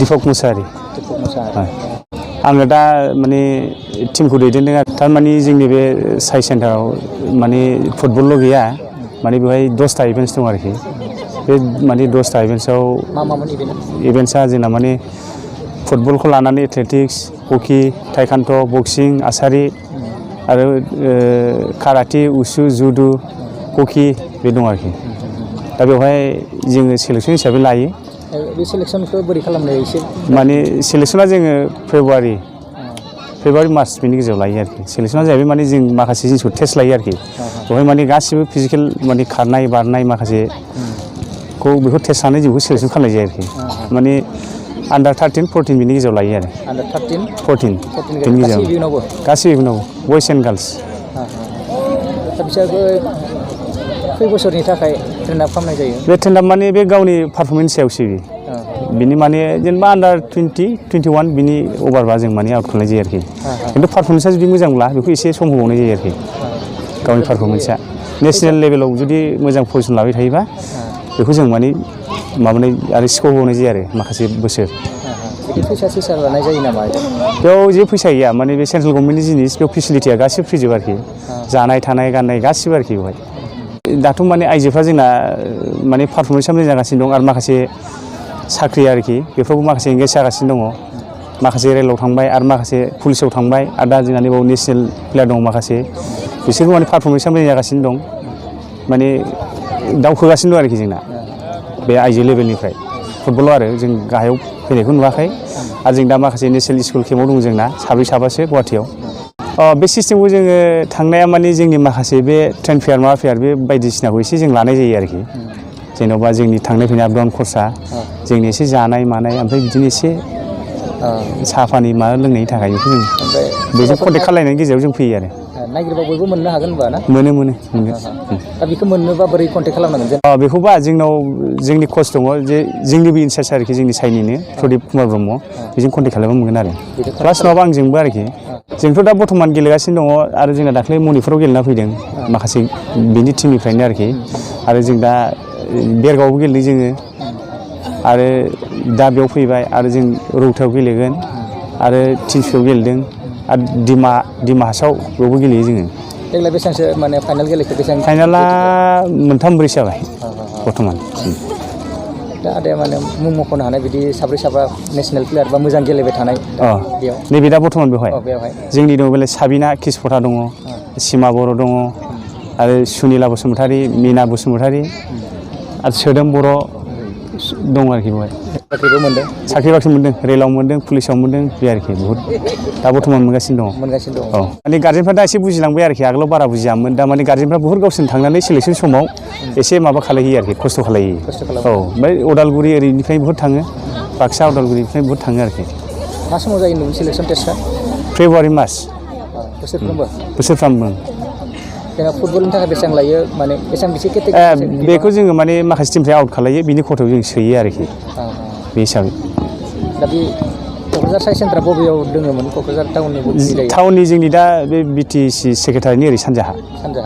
दीपक मुसाहारि आङो दा माने टीमखौ दैदेनदों आरो थारमाने जोंनि बे साइ सेन्टाराव माने फुटबलल' गैया माने बेवहाय 10टा इभेन्ट्स दं आरोखि बे माने 10टा इभेन्ट्सआव इभेन्ट्सआ जोंना माने फुटबलखौ लानानै एथलेटिक्स हकि टाइकान्ड' बक्सिं आर्चारि आरो काराटे उसु जुदु हकि बे दं आरोखि दा बेवहाय जोङो सेलेक्सन हिसाबै लायो बे सेलेक्सनखौ बोरै खालामनाय एसे माने सेलेक्सना जोङो फेब्रुवारि मार्च बेनि गेजेराव लायो आरोखि सेलेक्सना जाहैबाय माने जों माखासे जिनिसखौ टेस्ट लायो आरोखि बेवहाय माने गासिबो फिजिकेल माने खारनाय बारनाय माखासेखौ बेखौ टेस्ट लानानै जों बेखौ सेलेक्सन खालामनाय जायो आरोखि माने आन्डार 13, 14 बेनि गेजेराव लायो आरो आन्डार 13, 14 बेनि गेजेराव गासैबो इयुनावबो बयस एन्ड गार्लस दा बिसोरबो खै बोसोरनि थाखाय ट्रेन आप खालामनाय जायो बे ट्रेन आप माने बे गावनि पारफरमेन्स सायावसो बिनि माने जेनेबा आन्डार 20, 21 बिनि अभारबा जों माने आउट खालामनाय जायो आरोखि खिन्थु पारफरमेन्सआ जुदि मोजांब्ला बेखौ एसे सम होबावनाय जायो आरोखि गावनि पारफरमेन्सआ नेसनेल लेभेलाव जुदि मोजां पजिसन लाबाय थायोबा बेखौ जों माने माबानाय आरो स्कप होबावनाय जायो आरो माखासे बोसोर फैसा लानाय जायो नामा बेयाव जेबो फैसा गैया माने बे सेन्ट्रेल गभर्नमेन्टनि जिनिस बेयाव फेसिलिटिया गासिबो फ्रिजोब आरोखि जानाय थानाय गाननाय गासिबो आरोखि बेवहाय दाथ' माने आइजोफ्रा जोंना माने पारफरमेन्सआ मोजां जागासिनो दं आरो माखासे साख्रि आरोखि बेफोरावबो माखासे एंगेज जागासिनो दङ माखासे रेलाव थांबाय आरो माखासे पुलिसाव थांबाय आरो दा जोंना नैबाव नेसनेल प्लेयार दं माखासे बिसोरबो माने पारफरमेन्सआ मोजां जागासिनो दं माने दावखोगासिनो दं आरोखि जोंना बे आइजो लेभेलनिफ्राय फुटबलाव आरो जों गाहायाव फैनायखौ नुवाखै आरो जों दा माखासे नेसनेल स्कुल केम्पआव दं जोंना साब्रैसो गुवाहाटियाव बे सिस्टेमखौ जोङो थांनाया माने जोंनि माखासे बे ट्रेन फेयार माबा फेयार बे बायदिसिनाखौ एसे जों लानाय जायो आरोखि जेन'बा जोंनि थांनाय फैनाय आप डाउन खरसा जोंनि एसे जानाय मानाय ओमफ्राय बिदिनो एसे साहा पानि माबा लोंनायनि थाखाय बेखौ जों बेजों कन्टेक्ट खालायनायनि गेजेराव जों फैयो आरो नागिरबा बयबो मोननो हागोन होनबा ना मोनगोन दा बेखौ मोननोबा बोरै कन्टेक्ट खालामनांगोन बेखौबा जोंनाव जोंनि कच दङ जे जोंनिबो इनचार्ज आरोखि जोंनि साइनिनो प्रदीप कुमार ब्रह्म बेजों कन्टेक्ट खालामबा मोनगोन आरो प्लास नङाबा आंजोंबो आरोखि जोंथ' दा बर्थमान गेलेगासिनो दङ आरो जोंना दाख्लै मणिपुराव गेलेना फैदों माखासे बिनि टिमनिफ्रायनो आरोखि आरो जों दा बेरगावआवबो गेलेदों जोङो आरो दा बेयाव फैबाय आरो जों रौतायाव गेलेगोन आरो तिनसुकियाव गेलेदों आरो दिमा हासाव बेयावबो गेलेयो जोङो देग्लाय बेसेबांसो माने फाइनाल गेलेखो बेसेबां फाइनाला 3-4 जाबाय बर्थमान दा आदाया माने मुं मख'नो हानाय बिदि साब्रै साबा नेसनेल प्लेयार बा मोजां गेलेबाय थानाय बेयाव नैबे दा बर्थमान बेवहाय जोंनि दङ बेलाय साबिना किसपथा दङ सिमा बर' दङ आरो सुनिला बसुमतारी मिना बसुमतारी आरो सोदोम बर' दं आरोखि बेवहाय साख्रि बाख्रि मोन्दों रेलाव मोन्दों पुलिसाव मोन्दों बे आरोखि बहुद दा बर्थमान मोनगासिनो दङ औ माने गार्जेनफ्रा दा एसे बुजिलांबाय आरोखि आगोलाव बारा बुजियामोन दा माने गार्जेनफ्रा बहुत गावसोरनो थांनानै सेलेक्सन समाव एसे माबा खालायहैयो आरोखि खस्थ' खालायहैयो औ ओमफ्राय उदालगुरि ओरैनिफ्राय बहुत थाङो बाक्सा उदालगुरिनिफ्राय बहुत थाङो आरोखि मा समाव जायो नों सेलेक्सन टेस्टआ फेब्रुवारि मार्च बोसोरफ्रामबो जोंहा फुटबलनि थाखाय बेसेबां लायो माने बेसेबां बेसे केटेगरि बेखौ जोङो माने माखासे टिमनिफ्राय आउट खालायो बिनि खथायाव जों सोयो आरोखि बे हिसाबै दा बे क'क्राझार साइ सेन्टारा बबेयाव दङमोन क'क्राझार टाउननि जोंनि दा बे बिटिसि सेक्रेटारिनि ओरै सानजाहा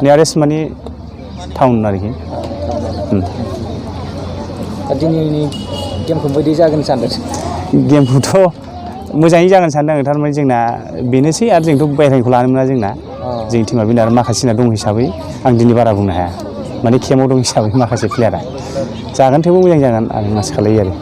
नियारेस्ट माने टाउन आरोखि दा दिनैनि गेमखौ माबायदि जागोन सानदों गेमखौथ' मोजाङै जागोन सानदों आं थारमाने जोंना बेनोसै आरो जोंथ' बायह्रानिखौ लानो मोना जोंना जोंनि टिमा बेनो आरो माखासेना दं हिसाबै आं दिनै बारा बुंनो हाया माने केम्पआव दं हिसाबै माखासे प्लेयारा जागोन थेवबो मोजां जागोन आं आसा खालायो आरो